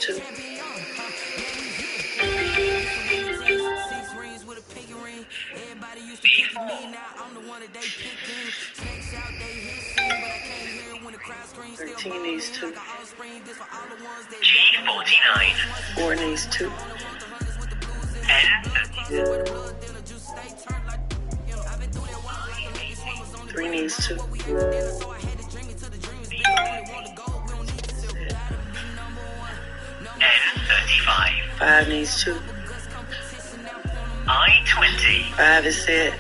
2. 13 needs 2. G49. 4 needs 2. N32. 3 needs 2. N35. 5 needs 2. I-20. 5 is set.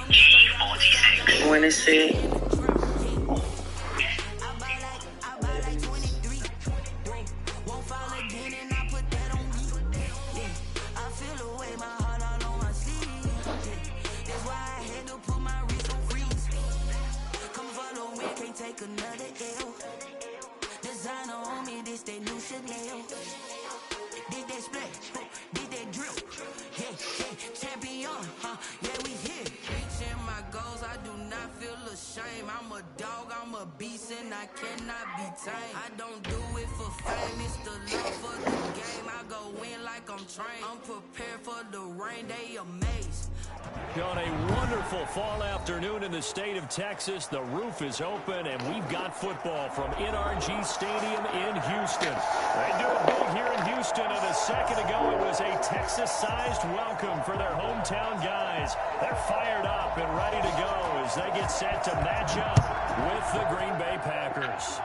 G46. 1 is set. I cannot be tamed. I don't do it for fame, it's the love for the game. I go in like I'm trained. I'm prepared for the rain, they amazed. On a wonderful fall afternoon in the state of Texas, the roof is open, and we've got football from NRG Stadium in Houston. They do it big here in Houston, and a second ago it was a Texas-sized welcome for their hometown guys. They're fired up and ready to go as they get set to match up with the Green Bay Packers.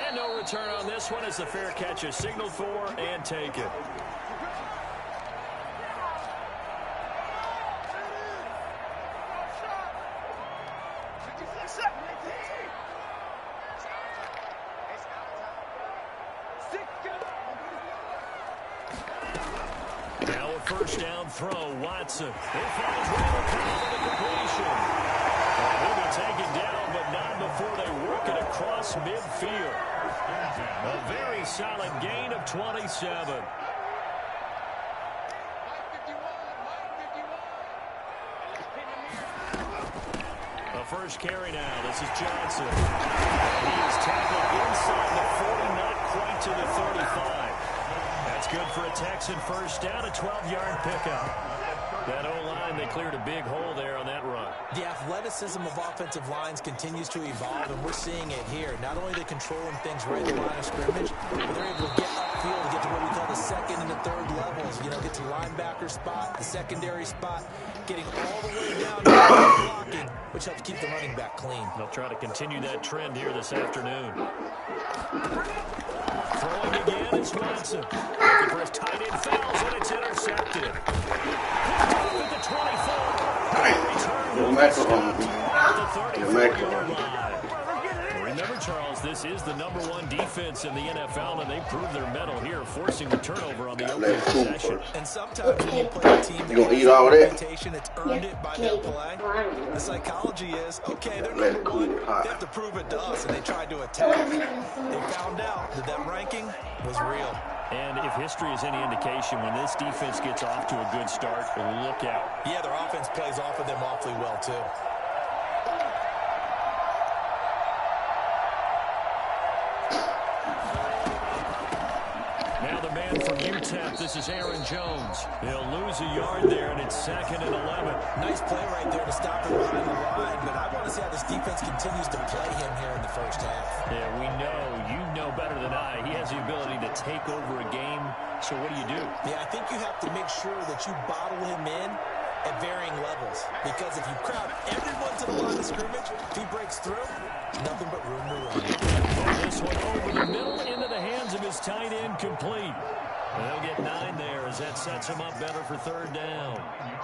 And no return on this one as the fair catch is signaled for and taken. Now a first down throw, Watson. He finds Randall Cobb for the completion. He'll be taken down, but not before they work it across midfield. A very solid gain of 27. A first carry now. This is Johnson. He is tackled inside the 40, not quite to the 35. That's good for a Texan first down, a 12-yard pickup. That O-line, they cleared a big hole there on that run. The athleticism of offensive lines continues to evolve, and we're seeing it here. Not only are they controlling things right at the line of scrimmage, but they're able to get upfield to get to what we call the second and the third levels. You know, get to linebacker spot, the secondary spot, getting all the way down to blocking, which helps keep the running back clean. They'll try to continue that trend here this afternoon. Throwing again, it's Watson. Looking for his tight end, fouls, and it's intercepted. At the 24. Remember, Charles, this is the #1 defense in the NFL, and they proved their mettle here, forcing the turnover on the opening possession. And sometimes when you play a team that gonna has eat all a that? reputation, it's earned it by that play. The psychology is, okay, they're #1. They have to prove it to us, and they tried to attack. They found out that that ranking was real. And if history is any indication, when this defense gets off to a good start, look out. Yeah, their offense plays off of them awfully well, too. Now the man from UTEP, this is Aaron Jones. He'll lose a yard there, and it's 2nd and 11. Nice play right there to stop him behind the line, but I want to see how this defense continues to play him here in the first half. Yeah, we know. You know better than I. He has the ability to take over a game. So what do you do? Yeah, I think you have to make sure that you bottle him in at varying levels. Because if you crowd everyone to the line of scrimmage, if he breaks through, nothing but room to run. This one over the middle into the hands of his tight end, complete. They'll get 9 there as that sets him up better for 3rd down.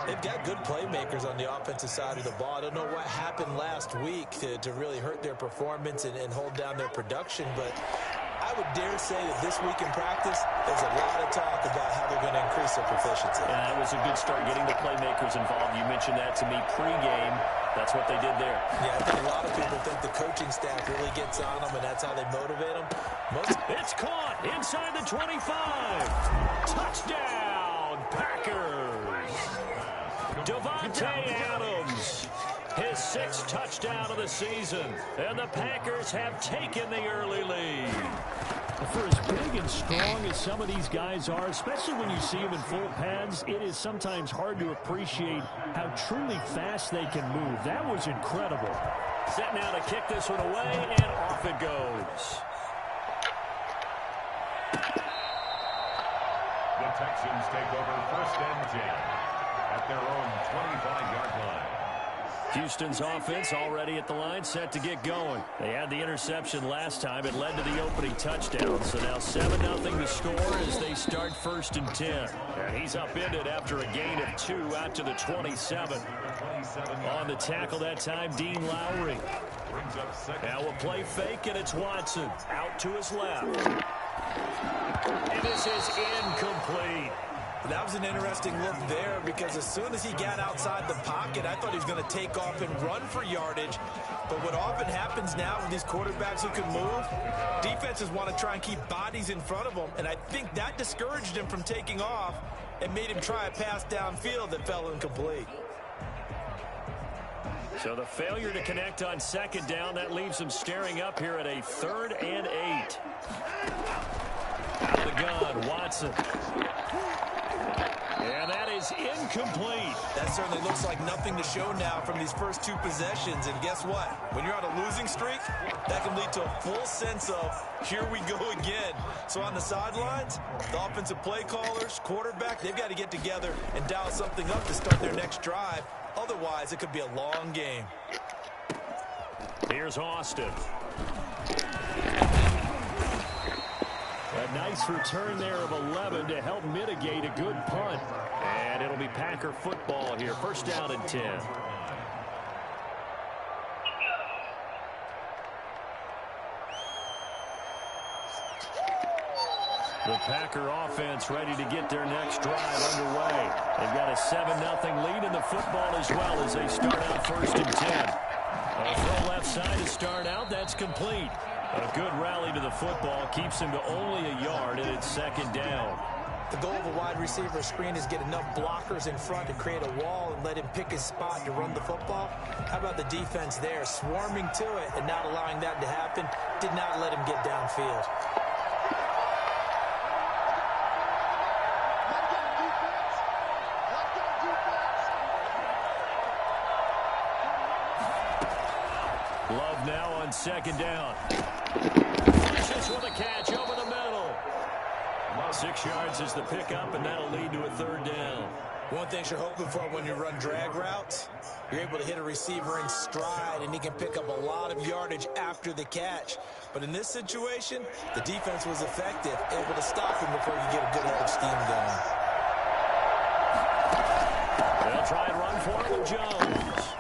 They've got good playmakers on the offensive side of the ball. I don't know what happened last week to really hurt their performance and hold down their production, but I would dare say that this week in practice, there's a lot of talk about how they're going to increase their proficiency. Yeah, that was a good start getting the playmakers involved. You mentioned that to me pregame. That's what they did there. Yeah, I think a lot of people think the coaching staff really gets on them, and that's how they motivate them. It's caught inside the 25. Touchdown, Packers. Devontae Adams. His 6th touchdown of the season. And the Packers have taken the early lead. For as big and strong as some of these guys are, especially when you see them in full pads, it is sometimes hard to appreciate how truly fast they can move. That was incredible. Set now to kick this one away, and off it goes. The Texans take over 1st and 10 at their own 25-yard line. Houston's offense already at the line, set to get going. They had the interception last time. It led to the opening touchdown. So now 7-0 the score as they start 1st and 10. And he's upended after a gain of 2 out to the 27. On the tackle that time, Dean Lowry. Now a play fake, and it's Watson out to his left. And this is incomplete. That was an interesting look there because as soon as he got outside the pocket, I thought he was going to take off and run for yardage. But what often happens now with these quarterbacks who can move, defenses want to try and keep bodies in front of them. And I think that discouraged him from taking off and made him try a pass downfield that fell incomplete. So the failure to connect on 2nd down, that leaves him staring up here at a 3rd and 8. Out of the gun, Watson. And that is incomplete. That certainly looks like nothing to show now from these first 2 possessions. And guess what? When you're on a losing streak, that can lead to a full sense of, here we go again. So on the sidelines, the offensive play callers, quarterback, they've got to get together and dial something up to start their next drive. Otherwise, it could be a long game. Here's Austin. A nice return there of 11 to help mitigate a good punt. And it'll be Packer football here. 1st down and 10. The Packer offense ready to get their next drive underway. They've got a 7-0 lead in the football as well as they start out 1st and 10. A throw left side to start out. That's complete. A good rally to the football keeps him to only a yard, and it's 2nd down. The goal of a wide receiver screen is get enough blockers in front to create a wall and let him pick his spot to run the football. How about the defense there, swarming to it and not allowing that to happen? Did not let him get downfield. Love now on 2nd down. Finishes with a catch over the middle. 6 yards is the pickup, and that'll lead to a 3rd down. One thing you're hoping for when you run drag routes, you're able to hit a receiver in stride, and he can pick up a lot of yardage after the catch. But in this situation, the defense was effective, able to stop him before you get a good head of steam going. They'll try and run for it with Jones.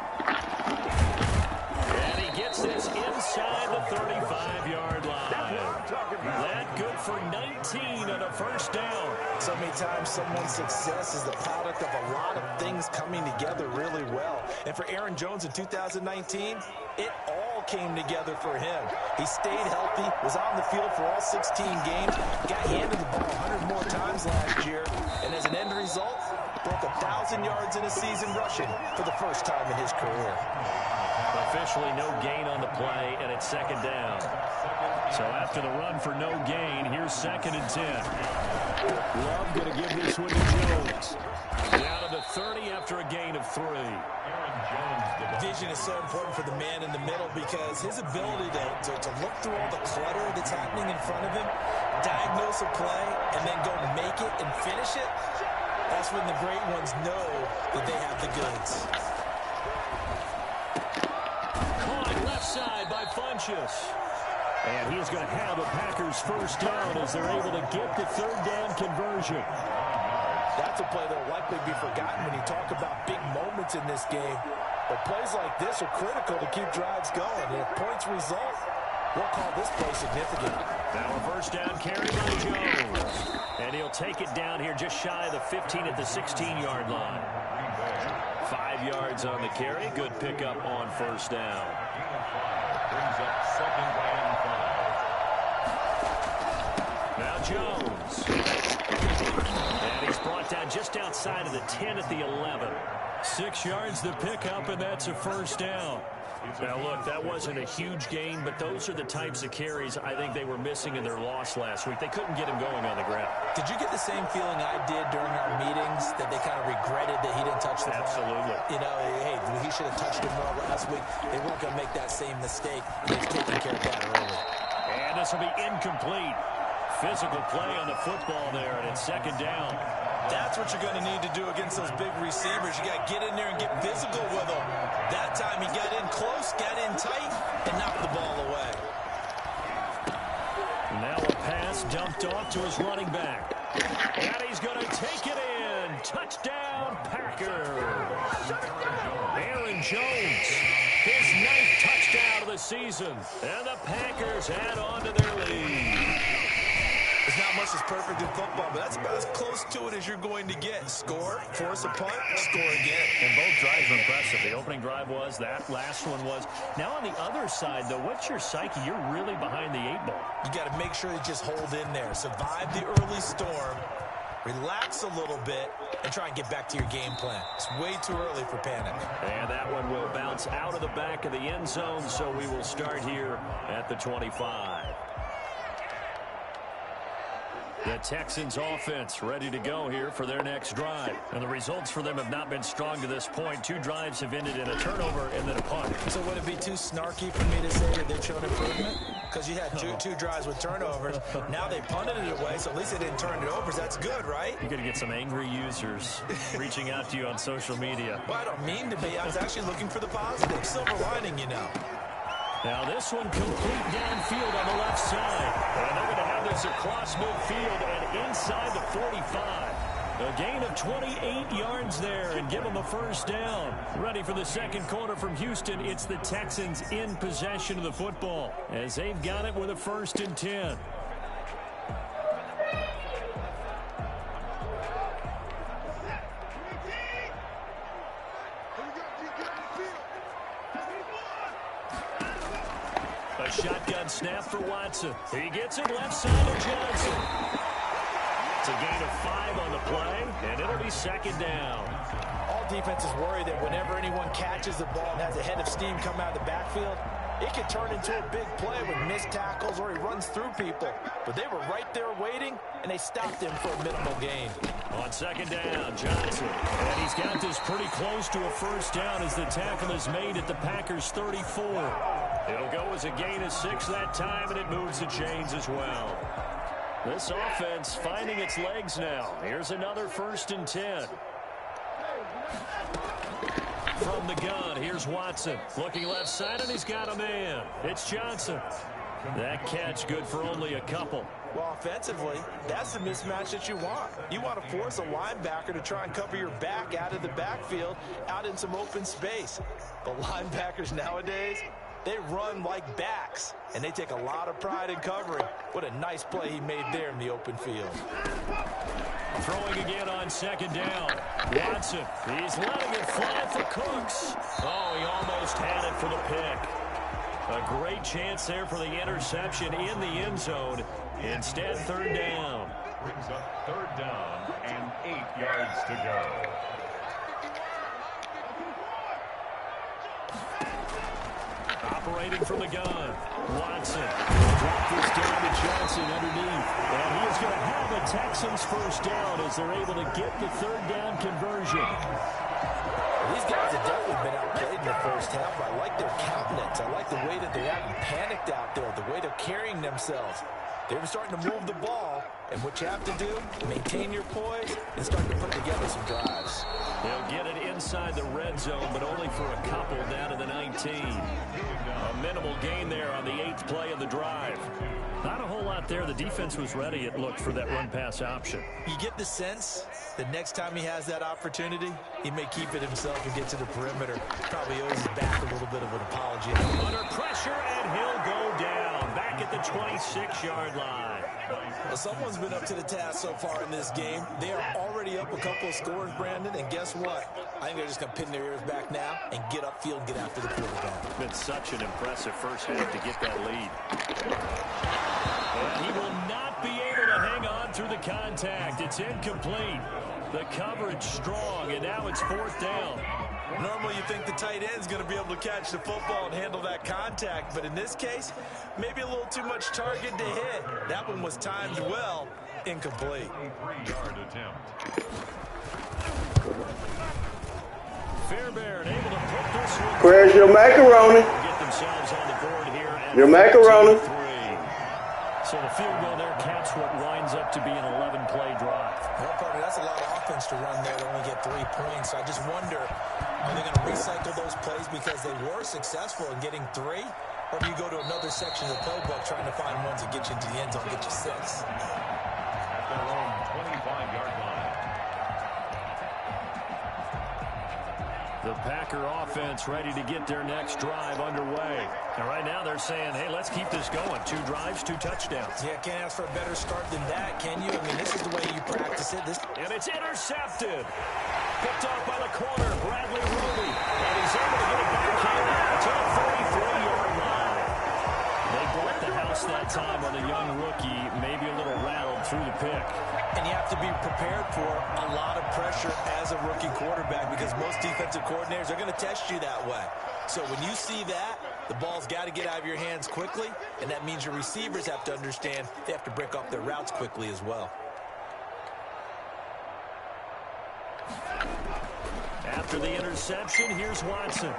And he gets this inside the 35-yard line. That good for 19 on a 1st down. So many times someone's success is the product of a lot of things coming together really well. And for Aaron Jones in 2019, it all came together for him. He stayed healthy, was on the field for all 16 games, got handed the ball 100 more times last year, and as an end result, broke 1,000 yards in a season rushing for the first time in his career. Officially no gain on the play, and it's 2nd down. So after the run for no gain, here's 2nd and 10. Love going to give this one to Jones. Down to the 30 after a gain of 3. Vision is so important for the man in the middle because his ability to look through all the clutter that's happening in front of him, diagnose a play, and then go make it and finish it, that's when the great ones know that they have the goods. Caught left side by Funchess. And he is going to have a Packers 1st down as they're able to get the 3rd down conversion. That's a play that will likely be forgotten when you talk about big moments in this game. But plays like this are critical to keep drives going. And if points result, we'll call this play significant. Now a 1st down carry by Jones. And he'll take it down here just shy of the 15 at the 16-yard line. 5 yards on the carry. Good pickup on 1st down. Brings up 2nd and 5. Now Jones. And he's brought down just outside of the 10 at the 11. 6 yards to pick up, and that's a first down. Now, look, that wasn't a huge gain, but those are the types of carries I think they were missing in their loss last week. They couldn't get him going on the ground. Did you get the same feeling I did during our meetings, that they kind of regretted that he didn't touch the ball? Absolutely. You know, hey, he should have touched it more last week. They weren't going to make that same mistake. They've taken care of that early. And this will be incomplete. Physical play on the football there, and it's second down. That's what you're going to need to do against those big receivers. You got to get in there and get physical with them. That time he got in close, got in tight, and knocked the ball away. Now a pass dumped off to his running back. And he's going to take it in. Touchdown, Packers. Aaron Jones, his 9th touchdown of the season. And the Packers add on to their lead. There's not much that's perfect in football, but that's about as close to it as you're going to get. Score, force a punt, score again. And both drives were impressive. The opening drive was, that last one was. Now on the other side, though, what's your psyche? You're really behind the 8 ball. You got to make sure you just hold in there. Survive the early storm, relax a little bit, and try and get back to your game plan. It's way too early for panic. And that one will bounce out of the back of the end zone, so we will start here at the 25. The Texans offense ready to go here for their next drive. And the results for them have not been strong to this point. 2 drives have ended in a turnover and then a punt. So would it be too snarky for me to say that they've shown improvement? Because you had two drives with turnovers. Now they punted it away, so at least they didn't turn it over. So that's good, right? You're going to get some angry users reaching out to you on social media. Well, I don't mean to be. I was actually looking for the positive. Silver lining, you know. Now this one complete downfield on the left side. And they're going to have this across midfield and inside the 45. A gain of 28 yards there and give them a first down. Ready for the second quarter from Houston. It's the Texans in possession of the football as they've got it with a 1st and 10. A shotgun snap for Watson. He gets it left side to Johnson. It's a gain of 5 on the play, and it'll be second down. All defenses worry that whenever anyone catches the ball and has a head of steam come out of the backfield, it can turn into a big play with missed tackles or he runs through people. But they were right there waiting, and they stopped him for a minimal gain. On second down, Johnson. And he's got this pretty close to a first down as the tackle is made at the Packers' 34. It'll go as a gain of 6 that time, and it moves the chains as well. This offense finding its legs now. Here's another 1st and 10. From the gun, here's Watson. Looking left side, and he's got a man. It's Johnson. That catch good for only a couple. Well, offensively, that's the mismatch that you want. You want to force a linebacker to try and cover your back out of the backfield, out in some open space. The linebackers nowadays, they run like backs, and they take a lot of pride in covering. What a nice play he made there in the open field. Throwing again on second down. Watson, he's letting it fly for Cooks. Oh, he almost had it for the pick. A great chance there for the interception in the end zone. Instead, 3rd down. Brings up 3rd down and 8 yards to go. Operating from the gun. Watson. Drop this down to Johnson underneath. And he is going to have a Texans first down as they're able to get the 3rd down conversion. These guys have definitely been outplayed in the first half. I like their countenance. I like the way that they're acting panicked out there, the way they're carrying themselves. They're starting to move the ball, and what you have to do, maintain your poise and start to put together some drives. They'll get it inside the red zone, but only for a couple down to the 19. A minimal gain there on the 8th play of the drive. Not a whole lot there. The defense was ready, it looked, for that run-pass option. You get the sense that next time he has that opportunity, he may keep it himself and get to the perimeter. Probably owes his back a little bit of an apology. Under pressure, and he'll go down. Back at the 26-yard line. Well, someone's been up to the task so far in this game. They are already up a couple of scores, Brandon, and guess what? I think they're just going to pin their ears back now and get upfield and get after the quarterback. It's been such an impressive first half to get that lead. And he will not be able to hang on through the contact. It's incomplete. The coverage strong, and now it's 4th down. Normally you think the tight end's going to be able to catch the football and handle that contact, but in this case, maybe a little too much target to hit. That one was timed well, incomplete. 3-yard attempt. Fairbairn able to put this one. Where's your macaroni? Get themselves on the board here at Your macaroni. 3. So the field goal there caps what winds up to be an 11-play drive. Well, partner, that's a lot of offense to run there to only get 3 points. I just wonder, are they going to recycle those plays because they were successful in getting 3? Or do you go to another section of the playbook trying to find ones that get you into the end zone, get you 6? At their own 25-yard line. The Packer offense ready to get their next drive underway. And right now they're saying, hey, let's keep this going. 2 drives, 2 touchdowns. Yeah, can't ask for a better start than that, can you? I mean, this is the way you practice it. And it's intercepted. Picked off by the corner, Bradley Ruby. And he's able to get it back here to the 43-yard line. They bought the house that time on the young rookie, maybe a little rattled through the pick. And you have to be prepared for a lot of pressure as a rookie quarterback because most defensive coordinators are going to test you that way. So when you see that, the ball's got to get out of your hands quickly, and that means your receivers have to understand they have to break off their routes quickly as well. After the interception, here's Watson.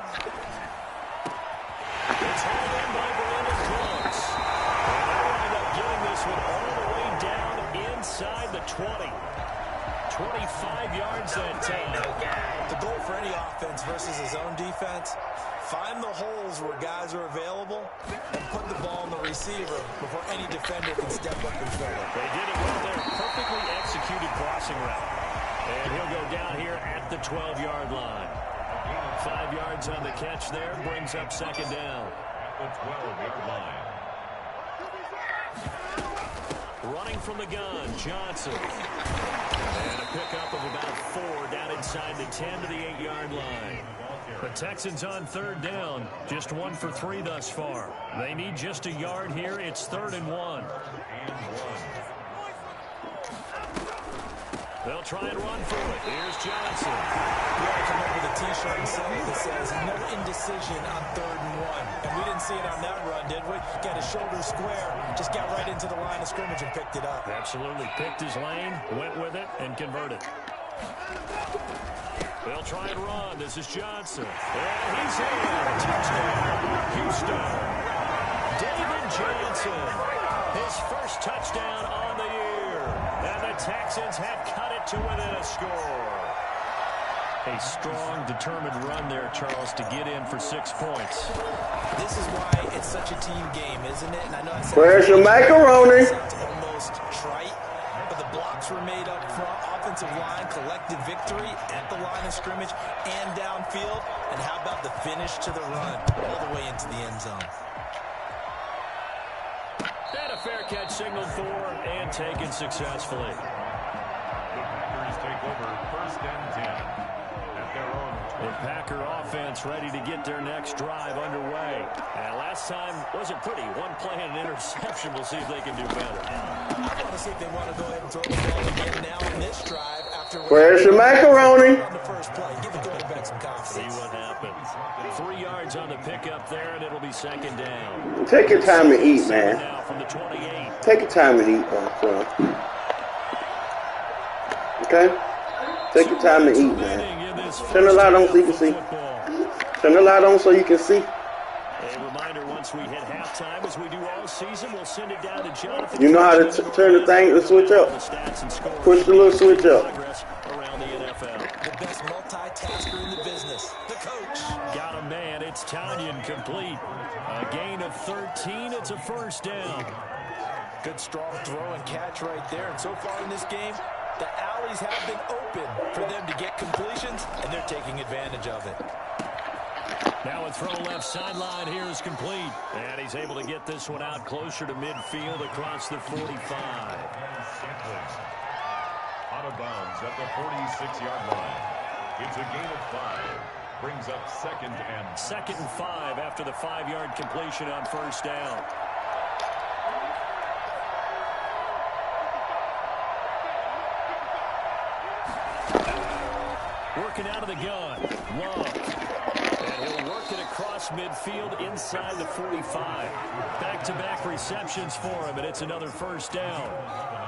It's hauled in by Brandon Cooks. And they wind up getting this one all the way down inside the 20. 25 yards that time. The goal for any offense versus his own defense, find the holes where guys are available and put the ball in the receiver before any defender can step up and fill it. They did it well there. Perfectly executed crossing route. And he'll go down here at the 12-yard line. 5 yards on the catch there, brings up 2nd down. At the 12-yard line. Running from the gun, Johnson. And a pickup of about 4 down inside the 10 to the 8-yard line. The Texans on 3rd down, just 1 for 3 thus far. They need just a yard here. It's 3rd and 1. They'll try and run for it. Here's Johnson. You have to remember the T-shirt and something that says no indecision on 3rd and 1. And we didn't see it on that run, did we? Got his shoulder square, just got right into the line of scrimmage and picked it up. Absolutely. Picked his lane, went with it, and converted. They'll try and run. This is Johnson. And he's in. Touchdown, Houston. David Johnson. His first touchdown on the year. And the Texans have cut it to within a score. A strong, determined run there, Charles, to get in for 6 points. This is why it's such a team game, isn't it? And I know I said Where's your macaroni? It's almost trite, but the blocks were made up front. Offensive line, collective victory at the line of scrimmage and downfield. And how about the finish to the run all the way into the end zone? And a fair catch signaled for and taken successfully. The Packers take over 1st and 10 at their own. The Packer offense ready to get their next drive underway. And last time wasn't pretty. 1 play and an interception. We'll see if they can do better. I want to see if they want to go ahead and throw the ball again now on this drive after Where's your macaroni? on the first play. Give the quarterback some See confidence. what happens. 3 yards on the pickup there, and it'll be 2nd down. Take your time to eat, man. Now from the 28. Take your time to eat, son. Okay? Take your time to eat, man. Turn the light on so you can see. Turn the light on so you can see. A reminder, once we hit halftime, as we do all season, we'll send it down to Jonathan. You know how to turn the thing, the switch up. Push the little switch up. Around the NFL. The best multitasker in the business, the coach. Got a man, it's Tanyan complete. A gain of 13, it's a 1st down. Good strong throw and catch right there. And so far in this game, the alleys have been open for them to get completions, and they're taking advantage of it. Now a throw left sideline here is complete. And he's able to get this one out closer to midfield across the 45. Out of bounds at the 46-yard line. It's a gain of 5. Brings up 2nd and 2nd and 5 after the 5-yard completion on 1st down. working out of the gun. Love. And he'll work it across midfield inside the 45. Back-to-back receptions for him, and it's another first down.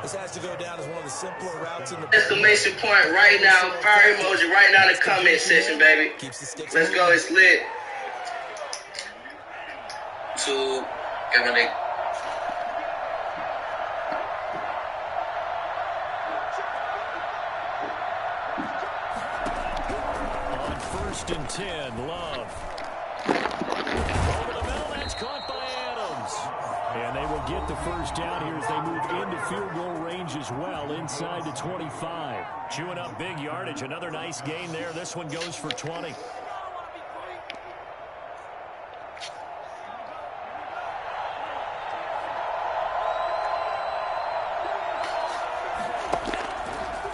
This has to go down as one of the simpler routes in the... Exclamation point right now. Fire emoji right now in the comment section, baby. Let's go. It's lit. 2, Dominic. On 1st and 10, Love. Over the middle, that's caught by Adams. And they will get the first down here as they move into field goal range as well, inside the 25. Chewing up big yardage. Another nice gain there. This one goes for 20.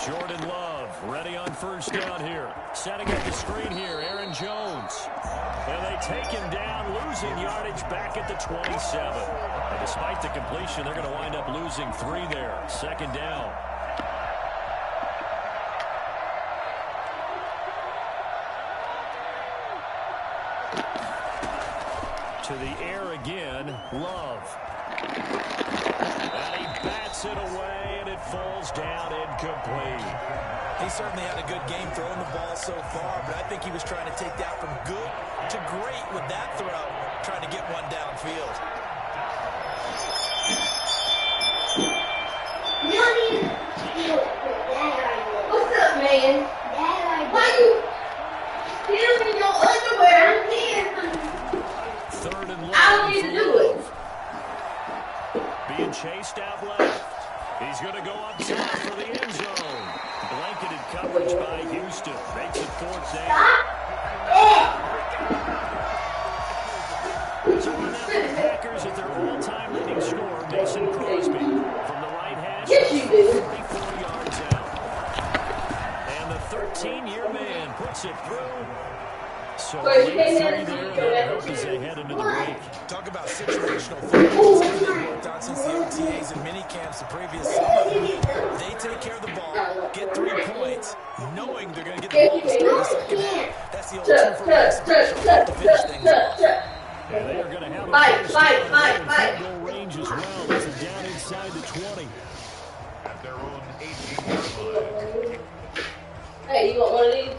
Jordan Love ready on first down here. Setting up the screen here, Aaron Jones. And they take him down, losing yardage back at the 27. And despite the completion, they're going to wind up losing 3 there. Second down. To the air again, Love. And he bats it away, and it falls down incomplete. He certainly had a good game throwing the ball so far, but I think he was trying to take that from good to great with that throw, trying to get one downfield. What's up, man? Why you in your underwear? I'm here. 3rd and long. I don't need to do it. Being chased out left. He's going to go up top for the end zone. Blanketed coverage by Houston. Makes it 4th down. So we're now the Packers at their all-time leading scorer, Mason Crosby. From the right hash, 44 yards out. And the 13-year man puts it through. So late 3 there, that help as they head into the break. Talk about situational football. Something they've worked on since the OTAs and mini camps the previous summer. They take care of the ball, get 3 points, knowing they're going to get the ball to start the second half. That's the old 2 for 1 special to finish things off. And they are going to have a first down in field goal range as well. This is down inside the 20. At their own 18-yard line. Hey, you want one of these?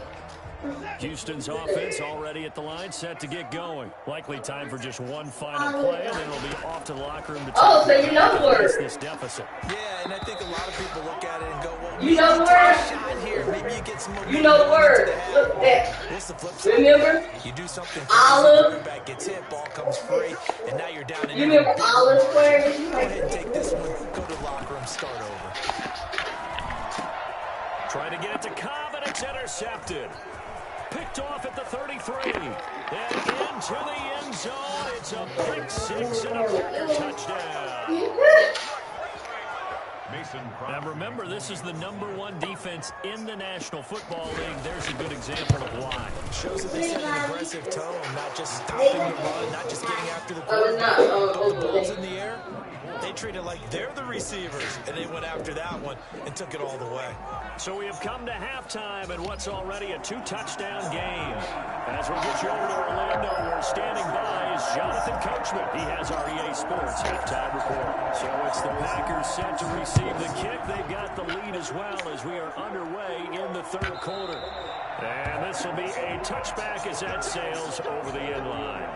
Houston's offense already at the line, set to get going. Likely time for just one final play, and then it'll be off to the locker room to Oh, so you know where? this deficit. Yeah, and I think a lot of people look at it and go, well, You know take where? a shot here. Maybe you get some more. You know the word. Look at that. What's the flip side? Remember? You do something. Olive. Quarterback gets hit, ball comes free, and now you're down in. You remember Olive Square? Go ahead and take this one. Go to the locker room. Start over. Trying to get it to Cobb, and it's intercepted. Picked off at the 33. And into the end zone. It's a pick 6 and a Packer touchdown. Now remember, this is the #1 defense in the National Football League. There's a good example of why. Shows that they set an aggressive tone, not just stopping the run, not just getting after the quarterback. But the ball's in the air. They treat it like they're the receivers, and they went after that one and took it all the way. So we have come to halftime in what's already a 2-touchdown game. As we get you over to Orlando, where standing by is Jonathan Coachman. He has our EA Sports halftime report. So it's the Packers set to receive the kick. They've got the lead as well as we are underway in the 3rd quarter. And this will be a touchback as that sails over the end line.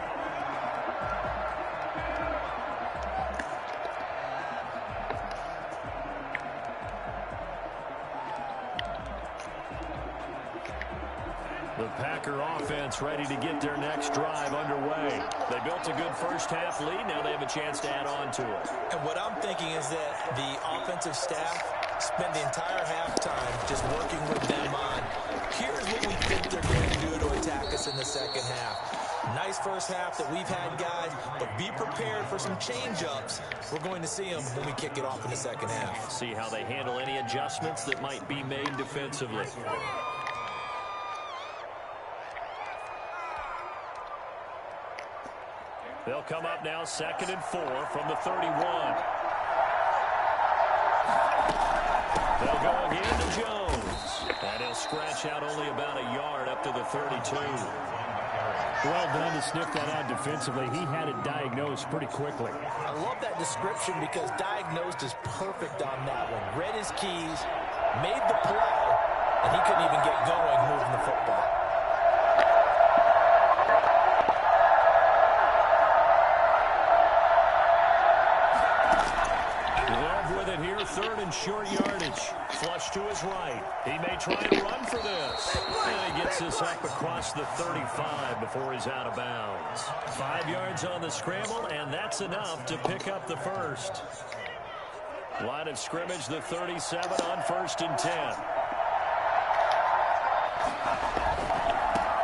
The Packer offense ready to get their next drive underway. They built a good first half lead. Now they have a chance to add on to it. And what I'm thinking is that the offensive staff spent the entire halftime just working with them on, here's what we think they're going to do to attack us in the second half. Nice first half that we've had, guys, but be prepared for some change-ups. We're going to see them when we kick it off in the second half. See how they handle any adjustments that might be made defensively. They'll come up now 2nd and 4 from the 31. They'll go again to Jones. And he'll scratch out only about a yard up to the 32. Well done to sniff that out defensively. He had it diagnosed pretty quickly. I love that description because diagnosed is perfect on that one. Read his keys, made the play, and he couldn't even get going moving the football. Here, third and short yardage. Flush to his right. He may try and run for this. And he gets this up across the 35 before he's out of bounds. 5 yards on the scramble, and that's enough to pick up the first. Line of scrimmage, the 37 on 1st and 10.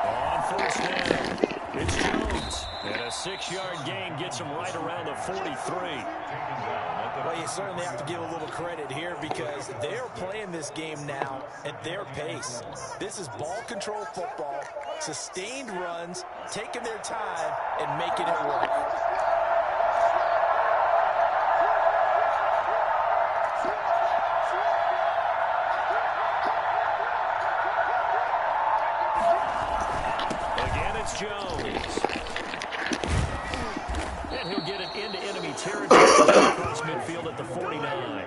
On 1st down, it's Jones. And a 6-yard gain gets him right around the 43. Well, you certainly have to give a little credit here because they're playing this game now at their pace. This is ball control football, sustained runs, taking their time, and making it work. Again, it's Jones. And he'll get it into enemy territory across midfield at the 49.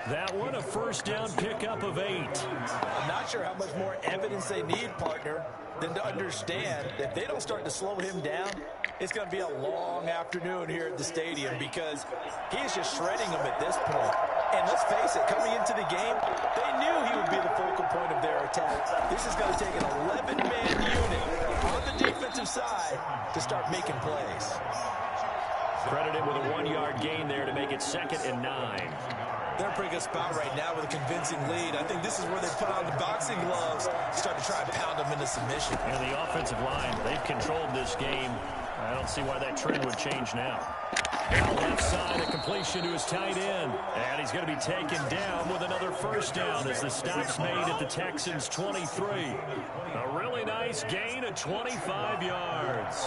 That one a 1st down pickup of 8. I'm not sure how much more evidence they need, partner, than to understand that if they don't start to slow him down, it's going to be a long afternoon here at the stadium because he is just shredding them at this point. And let's face it, coming into the game, they knew he would be the focal point of their attack. This is going to take an 11-man unit on the defensive side to start making plays. Credited with a 1-yard gain there to make it 2nd and 9. They're in a pretty good spot right now with a convincing lead. I think this is where they put on the boxing gloves, start to try and pound them into submission. And the offensive line, they've controlled this game. I don't see why that trend would change now. Now left side, a completion to his tight end. And he's going to be taken down with another 1st down as the stop's made at the Texans' 23. A really nice gain of 25 yards.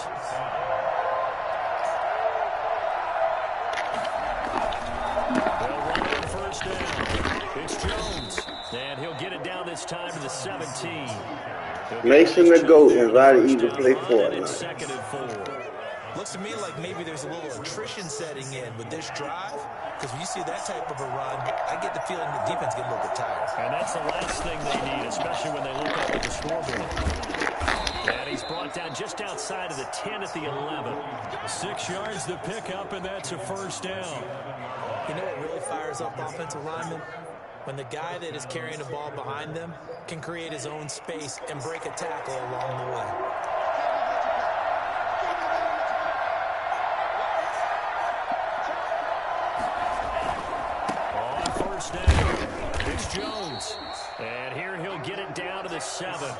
It's Jones, and he'll get it down this time to the 17. Mason the GOAT invited you to play Fortnite. 2nd and 4. Looks to me like maybe there's a little attrition setting in with this drive, because when you see that type of a run, I get the feeling the defense getting a little bit tired. And that's the last thing they need, especially when they look up at the scoreboard. And he's brought down just outside of the 10 at the 11. 6 yards to pick up, and that's a 1st down. You know what really fires up offensive linemen? When the guy that is carrying the ball behind them can create his own space and break a tackle along the way. On 1st down, it's Jones. And here he'll get it down to the 7.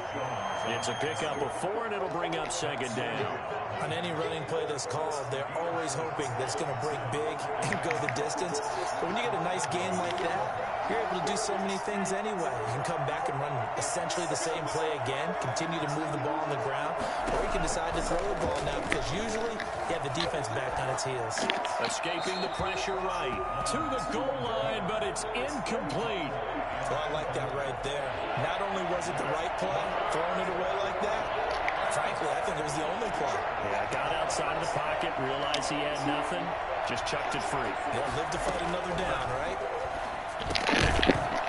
It's a pickup of 4, and it'll bring up 2nd down. On any running play that's called, they're always hoping that it's going to break big and go the distance. But when you get a nice gain like that, you're able to do so many things anyway. You can come back and run essentially the same play again, continue to move the ball on the ground, or you can decide to throw the ball now because usually you have the defense back on its heels. Escaping the pressure right to the goal line, but it's incomplete. Well, I like that right there. Not only was it the right play, throwing it away like that, frankly, I think it was the only play. Yeah, got outside of the pocket, realized he had nothing, just chucked it free. Yeah, live to fight another down, right?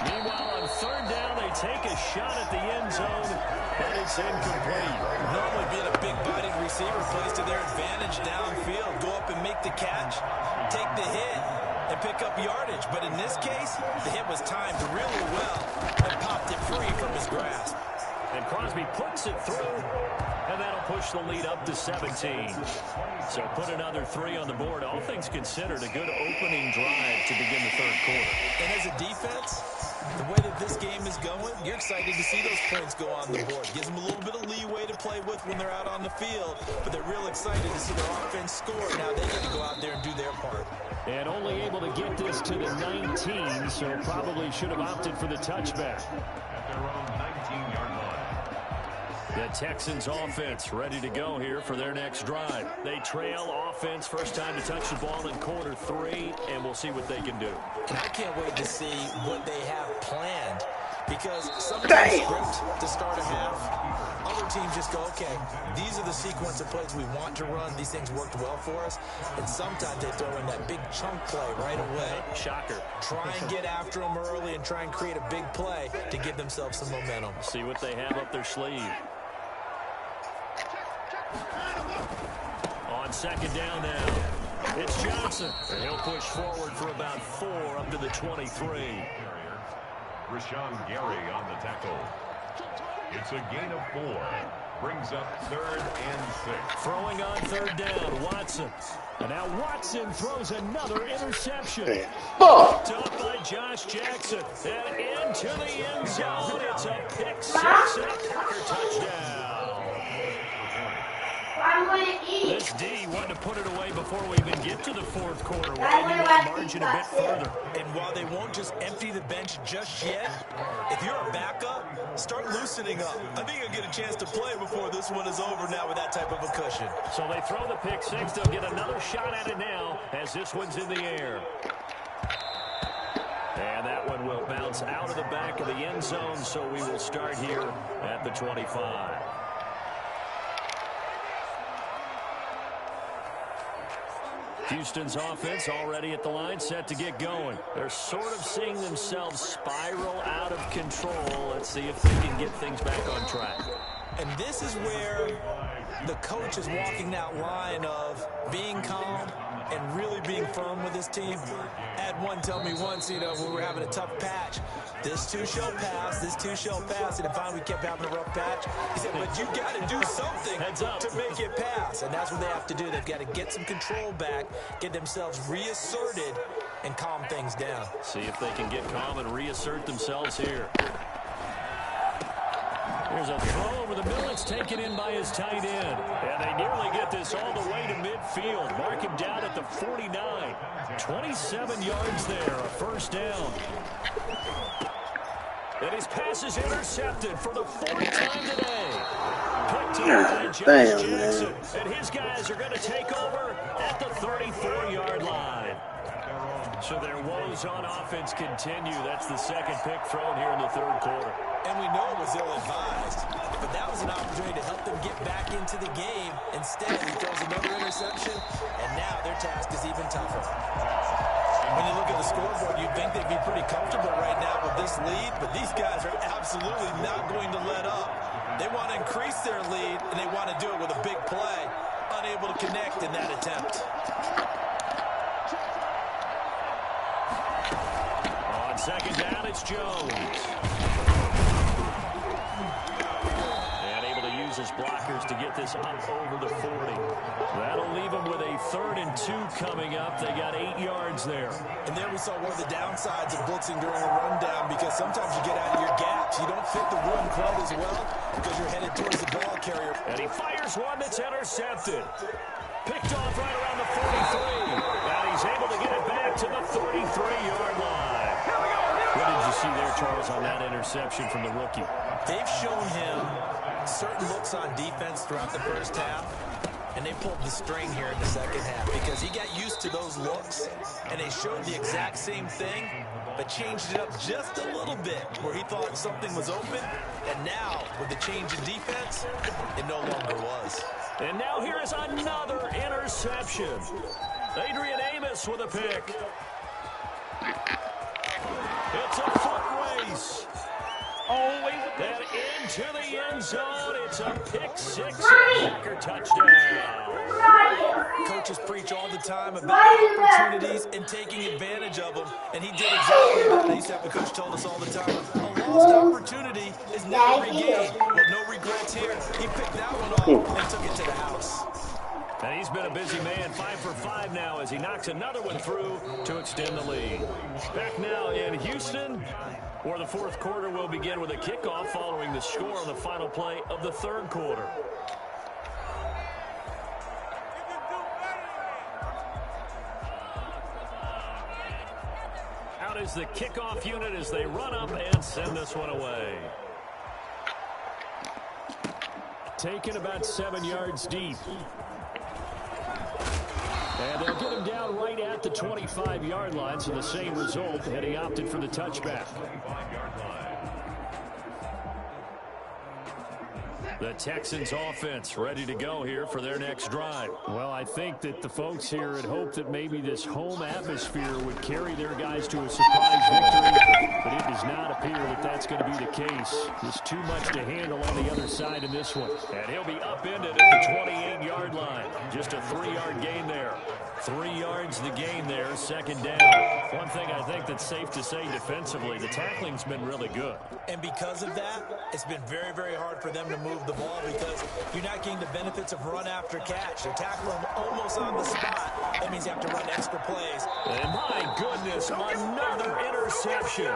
Meanwhile, on 3rd down, they take a shot at the end zone, but it's incomplete. Normally being a big-bodied receiver plays to their advantage downfield. Go up and make the catch, take the hit, and pick up yardage. But in this case, the hit was timed really well and popped it free from his grasp. And Crosby puts it through, and that'll push the lead up to 17. So put another 3 on the board. All things considered, a good opening drive to begin the 3rd quarter. And as a defense, the way that this game is going, you're excited to see those points go on the board. Gives them a little bit of leeway to play with when they're out on the field, but they're real excited to see their offense score. Now they get to go out there and do their part. And only able to get this to the 19, so probably should have opted for the touchback. At their own 19-yard line. The Texans offense ready to go here for their next drive. They trail offense, first time to touch the ball in quarter 3, and we'll see what they can do. And I can't wait to see what they have planned, because some teams script to start a half. Other teams just go, okay, these are the sequence of plays we want to run. These things worked well for us. And sometimes they throw in that big chunk play right away. Shocker. Try and get after them early and try and create a big play to give themselves some momentum. See what they have up their sleeve. On second down now, it's Johnson. And he'll push forward for about 4 up to the 23. Rashawn Gary on the tackle. It's a gain of 4. Brings up 3rd and 6. Throwing on 3rd down, Watson. And now Watson throws another interception. Picked up by Josh Jackson. And into the end zone. It's a pick 6 and a Packer touchdown. This D wanted to put it away before we even get to the 4th quarter. We're adding that margin a bit further. And while they won't just empty the bench just yet, if you're a backup, start loosening up. I think you'll get a chance to play before this one is over now with that type of a cushion. So they throw the pick 6. They'll get another shot at it now as this one's in the air. And that one will bounce out of the back of the end zone, so we will start here at the 25. Houston's offense already at the line, set to get going. They're sort of seeing themselves spiral out of control. Let's see if they can get things back on track. And this is where the coach is walking that line of being calm and really being firm with his team. I had one tell me once, when we were having a tough patch, this too shall pass, this too shall pass. And finally we kept having a rough patch. He said, but you got to do something to make it pass. And that's what they have to do. They've got to get some control back, get themselves reasserted, and calm things down. See if they can get calm and reassert themselves here. Here's a throw over the middle. It's taken in by his tight end. And they nearly get this all the way to midfield. Mark him down at the 49. 27 yards there, a first down. And his pass is intercepted for the 4th time today. Picked up by Josh Jackson. And his guys are going to take over at the 34-yard line. So their woes on offense continue. That's the 2nd pick thrown here in the 3rd quarter. And we know it was ill-advised, but that was an opportunity to help them get back into the game. Instead, he throws another interception, and now their task is even tougher. When you look at the scoreboard, you'd think they'd be pretty comfortable right now with this lead, but these guys are absolutely not going to let up. They want to increase their lead, and they want to do it with a big play. Unable to connect in that attempt. On second down, it's Jones. And able to use his blockers to get this up over the 40. That'll leave them with a 3rd and 2 coming up. They got 8 yards there. And there we saw one of the downsides of blitzing during a rundown, because sometimes you get out of your gaps. You don't fit the room quite as well because you're headed towards the ball carrier. And he fires one that's intercepted. Picked off right around the 43. And he's able to get it back to the 33-yard line. What did you see there, Charles, on that interception from the rookie? They've shown him certain looks on defense throughout the first half, and they pulled the string here in the second half because he got used to those looks, and they showed the exact same thing, but changed it up just a little bit where he thought something was open, and now, with the change in defense, it no longer was. And now here is another interception. Adrian Amos with a pick. It's a foot race. Oh, and into the end zone. It's a pick 6. Packer touchdown. Coaches preach all the time about opportunities and taking advantage of them, and he did exactly that. They used to have the coach told us all the time, a lost opportunity is never regained. Well, no regrets here. He picked that one off and took it to the house. And he's been a busy man, 5 for 5 now as he knocks another one through to extend the lead. Back now in Houston, where the 4th quarter will begin with a kickoff following the score on the final play of the 3rd quarter. Out is the kickoff unit as they run up and send this one away. taken about 7 yards deep. And they'll get him down right at the 25-yard line, so the same result, and he opted for the touchback. The Texans offense ready to go here for their next drive. Well, I think that the folks here had hoped that maybe this home atmosphere would carry their guys to a surprise victory, but it does not appear that that's going to be the case. There's too much to handle on the other side in this one. And he'll be upended at the 28-yard line. Just a 3-yard gain there. 3 yards the gain there, second down. One thing I think that's safe to say defensively, the tackling's been really good. And because of that, it's been very, very hard for them to move the ball because you're not getting the benefits of run after catch. They're tackling almost on the spot. That means you have to run extra plays. And my goodness, another interception.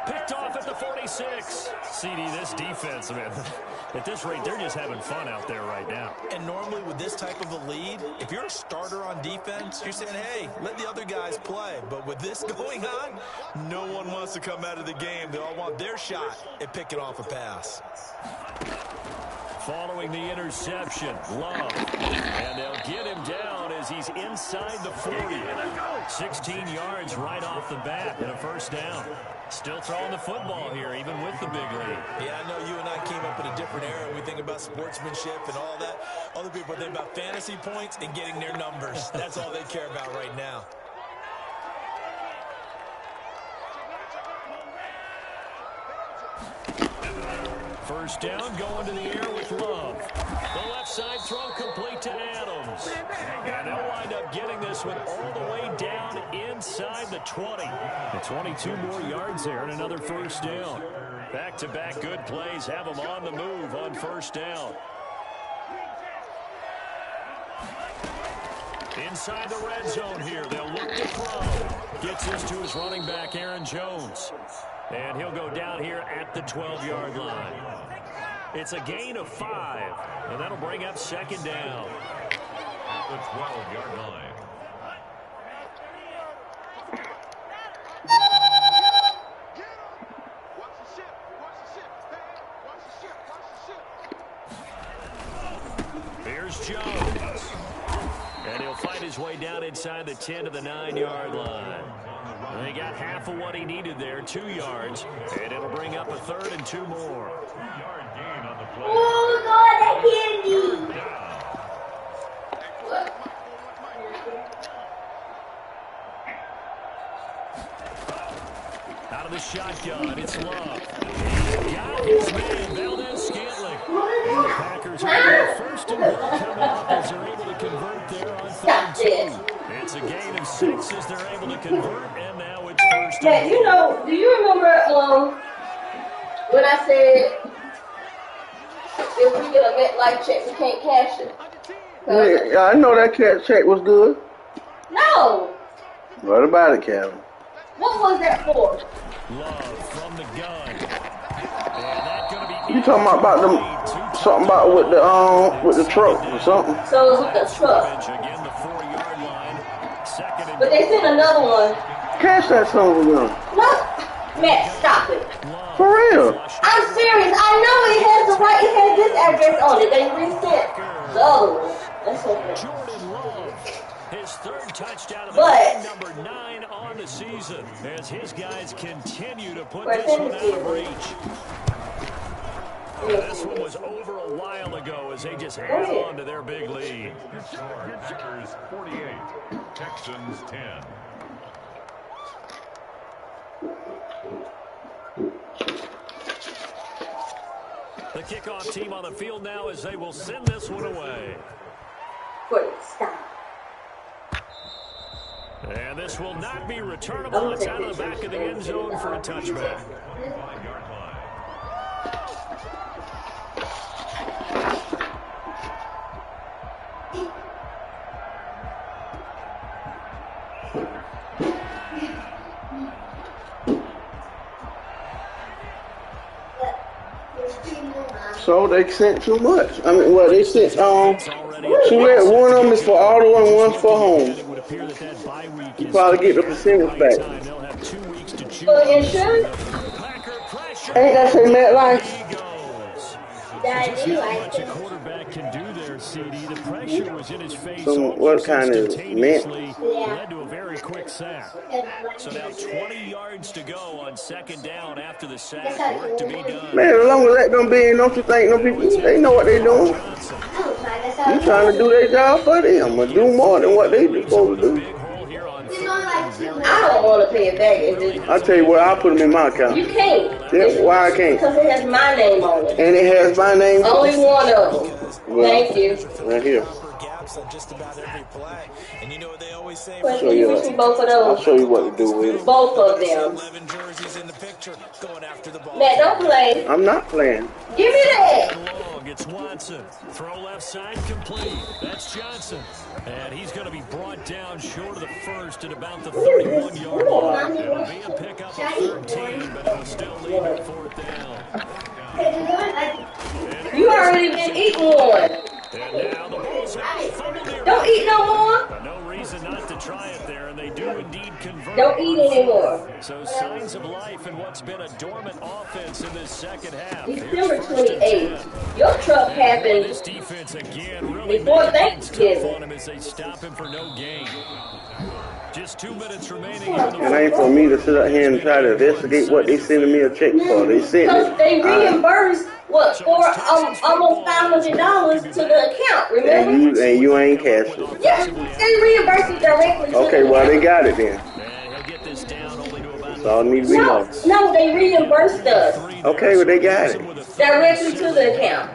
Picked off at the 46. CD, this defense, man, at this rate, they're just having fun out there right now. And normally with this type of a lead, if you're a starter on defense, you're saying, hey, let the other guys play. But with this going on, no one wants to come out of the game. They all want their shot at picking off a pass. Following the interception, Love. And they'll get him down as he's inside the 40. 16 yards right off the bat and a first down. Still throwing the football here, even with the big lead. Yeah, I know you and I came up in a different era. We think about sportsmanship and all that. Other people think about fantasy points and getting their numbers. That's all they care about right now. First down, going to the air with Love. The left side throw complete to Adams. And they'll wind up getting this one all the way down inside the 20. And 22 more yards there and another first down. Back-to-back good plays have them on the move on first down. Inside the red zone here, they'll look to throw. Gets this to his running back, Aaron Jones. And he'll go down here at the 12-yard line. It's a gain of 5, and that'll bring up second down. At the 12-yard line. Here's Jones. And he'll fight his way down inside the 10 to the 9-yard line. And he got half of what he needed there, 2 yards. And it'll bring up a third and 2 more. 2-yard gain on the play. Oh, God, that candy. Out of the shotgun, it's Love. He's got his man, Valdez-Scantling. And the Packers have their first and goal coming up as they're able to convert there on 3rd and 2. It's a gain of 6 as they're able to convert, and now it's first and Yeah, you know, do you remember when I said if we get a MetLife check, we can't cash it? Yeah, I know that cat check was good. No. What about it, Kevin? What was that for? Love from the gun. And that's going to be You talking about them? Something about with the truck or something? So it was with the truck. Again, the 4-yard line. Second and But they sent another one. Cash that son of a gun. No. Matt, stop it. For real. I'm serious. I know it has the right. It has this address on it. They resent the other one. That's okay. Jordan Love, his 3rd touchdown of the But game, number 9 on the season, as his guys continue to put this one out of reach. This one was over a while ago as they just held on to their big lead. Score, Packers 48, Texans 10. The kickoff team on the field now as they will send this one away. Wait, stop. And this will not be returnable. It's out of the back of the end zone for a touchback. 5-yard line. So they sent too much. I mean, well, they sent one of them is for auto and one for home. You probably get the percentage back. For the insurance? Ain't that say MetLife? Just not much a quarterback can do there, CD. The pressure was in his face What almost kind of instantaneously. Led to a very quick sack. So now 20 yards to go on second down after the sack. Work to be done. Man, as long as that don't be in, don't you think no people, they know what they doing? You trying to do their job for them, or do more than what they supposed to do. I don't want to pay it back. I'll tell you what, I'll put them in my account. You can't. Yeah, why I can't? Because it has my name on it. And it has my name? Only one of them. Well, thank you. Right here. On just about every play. And you know what they always say? Both of those. I'll show you what to do with it. Both of them. 11 jerseys in the picture, going after the ball. Matt, don't play. I'm not playing. Give me that. Long, it's Watson. Throw left side complete. That's Johnson. And he's going to be brought down short of the first at about the 31-yard line. It'll be a pickup of 13, but it'll still leave it fourth down. You already been eating one. And now the Bulls have fumbled here. Don't eat no more. But no reason not to try it there, and they do indeed convert. Don't eat anymore. So signs of life in what's been a dormant offense in this second half. December 28th. Your truck happened This defense again really before making things tough on Thanksgiving. him as they stop him for no gain. Just 2 minutes remaining. It ain't for me to sit out here and try to investigate what they sending me a check for. They sent Because it. they reimbursed, what, for almost $500 to the account, remember? And you ain't cashed it. Yeah, they reimbursed it directly to Okay, the well, they account. got it then. And he'll get this down only to about That's all need to be known. No, they reimbursed us Okay, well, they got it. directly to the account.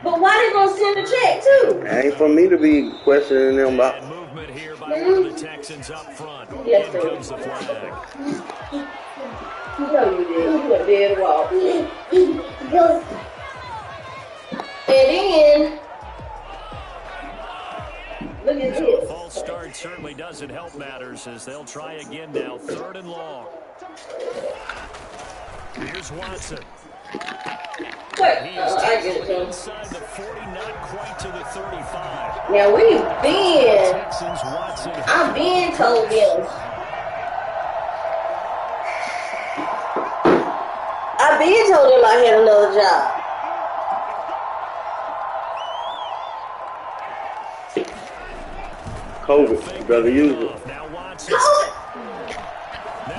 But why they gonna send a check too? It ain't for me to be questioning them about. movement here by one of the Texans up front. Yes, In sir. comes the flag. You know you did. You went dead walk. And then look at So a this. false start certainly doesn't help matters as they'll try again now. 3rd and long. Here's Watson. What? He Oh, is I get it. inside the 40, not quite to the 35. Now we've been. Texans, Watson. I've been told them. I've been told them I had another job. COVID, you better use it. Now Watson.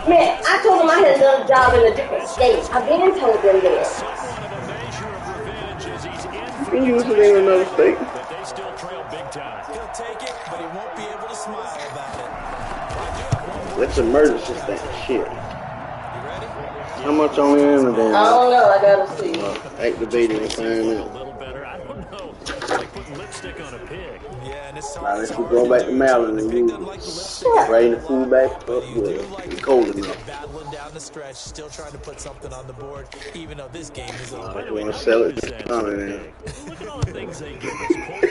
Man, I told them I had another job in a different state. I've been told them that. Somewhat of a measure of revenge as he's in You can use it in another state. but they still trail big time. He'll take it, but he won't be able to smile about it. Let's emergency thing. Shit. You ready? How much on the end of I them? don't know. I gotta see. Activated in 5 A minutes. little better. I don't know. It's like putting lipstick on a pig. Yeah, and it's Now let's go back to Maryland and use it. Bring the food back up with it's cold enough. battling down the stretch, still trying to put something on the board, even though this game is over. I want to sell it to Connie. Look at all the things they give us. Pulled pork,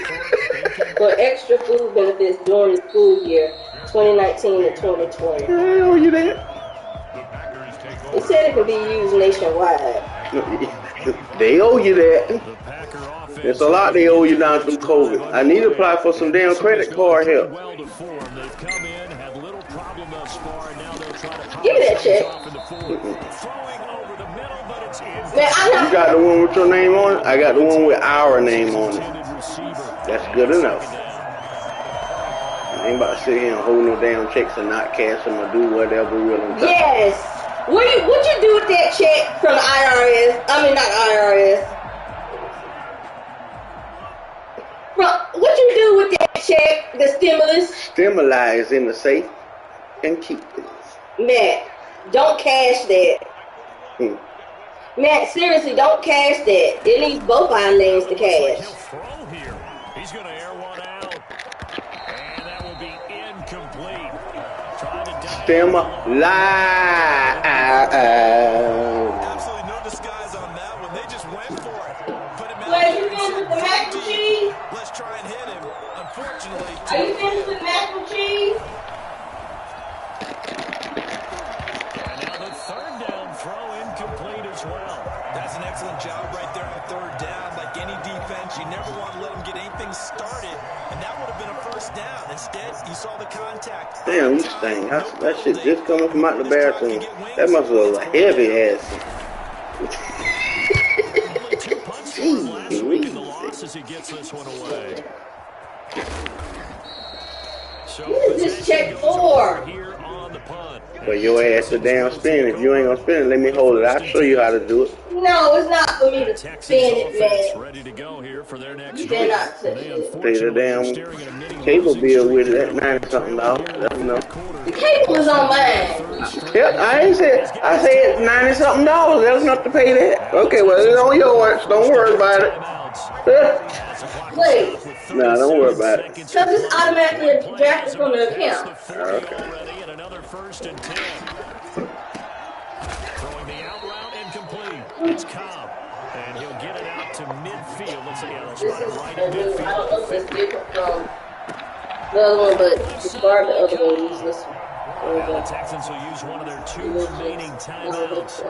bacon. For extra food benefits during the school year 2019 to 2020. Hell, you there? It said it could be used nationwide. They owe you that. The Packer offense. There's a lot they owe you down through COVID. I need to apply for some damn credit card help. Well to form. They've come in, had little problem thus far, and now they'll try to Give me that check. off in the fourth. Throwing over the middle, but it's in. Man, I'm You not. got the one with your name on it? I got the one with our name on it. Intended receiver. That's good enough. I ain't about to sit here and hold no damn checks and not cash them or do whatever we're gonna do. Yes. What you do with that check from the IRS? I mean, not IRS. What you do with that check, the stimulus? Stimuli is in the safe and keep it. Matt, don't cash that. Matt, seriously, don't cash that. It needs both our names to cash. He'll throw here. He's going to air one out. And that will be incomplete. Trying to dive. Stimuli. Absolutely no disguise on that one. They just went for it. Put him Well, out you there. finished with the mac and cheese? Let's try and hit him. Unfortunately, Are you finished with mac and cheese? And now the 3rd down throw incomplete as well. that's an excellent job right there on 3rd down. Like any defense, you never want to let them get anything started, and that would have been a 1st down. Instead, you saw the contact. Damn, you stink. That shit just coming from out the bathroom. That must have a heavy ass. Only 2 punts scored last week. as he gets this one away. So just check 4. here on the punt. But your ass a damn spin. If you ain't gonna spin it, let me hold it. I'll show you how to do it. No, it's not for me to spin it, man. Ready to go here for their next You better not touch it. Pay the damn cable bill with it at $90-something. That's enough. The cable is on mine. Yep, I said $90-something. That's enough to pay that. Okay, well it's on your watch. Don't worry about it. Wait. Nah, don't worry about it. So just automatically drafted from the account. Okay. And another 1st and 10. Throwing the out route incomplete. It's Cobb. And he'll get it out to midfield. Let's see how This is a new, I don't know if it's different from the other one, but discard the other one, use this one. The Texans will use one of their 2 remaining timeouts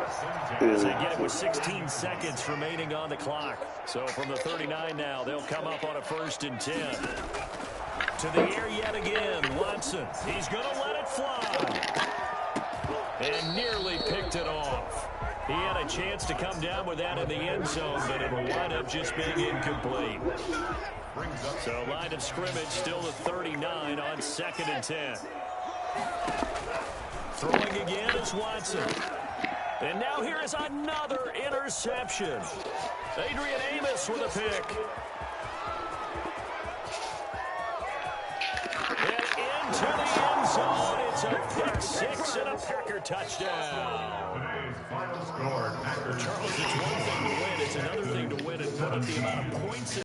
as they get it with 16 seconds remaining on the clock. So from the 39 now, they'll come up on a 1st and 10. To the air yet again, Watson. He's going to let it fly. And nearly picked it off. He had a chance to come down with that in the end zone, but it will wind up just being incomplete. So line of scrimmage still at 39 on 2nd and 10. Throwing again is Watson. And now here is another interception. Adrian Amos with a pick. And into the end zone. It's a pick 6 and a Packer touchdown. Final score, Packers. Charles, it's one thing to win. It's another thing to win and put up the amount of points